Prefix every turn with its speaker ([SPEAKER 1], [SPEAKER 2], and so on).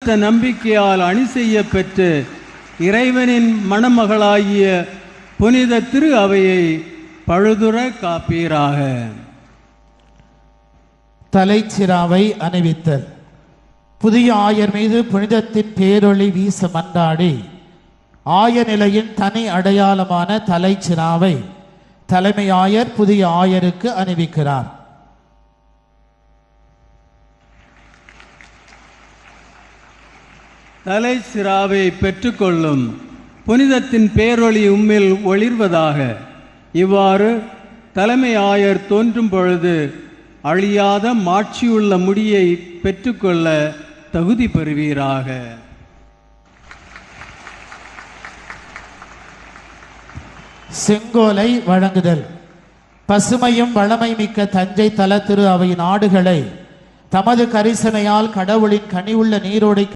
[SPEAKER 1] ஒப்பற்ற நம்பிக்கையால் அணி செய்ய பெற்று இறைவனின் மணமகளாகிய புனித திரு அவையை பழுதுற காப்பீராக.
[SPEAKER 2] தலைச்சிராவை அணிவித்தல். புதிய ஆயர் மீது புனிதத்தின் பேரொளி வீச மன்றாடி ஆய நிலையின் தனி அடையாளமான தலைச்சிராவை தலைமை ஆயர் புதிய ஆயருக்கு அணிவிக்கிறார்.
[SPEAKER 1] தலைச்சிராவை பெற்றுக்கொள்ளும். புனிதத்தின் பேரொளி உம்மில் ஒளிர்வதாக. இவ்வாறு தலைமை ஆயர் தோன்றும் பொழுது அழியாத மாட்சியுள்ள முடியை பெற்றுக்கொள்ள தகுதி பெறுவீராக.
[SPEAKER 2] செங்கோலை வழங்குதல். பசுமையும் வளமை மிக்க தஞ்சை தல திரு அவை நாடுகளை தமது கரிசனையால் கடவுளின் கனிவுள்ள நீரோடை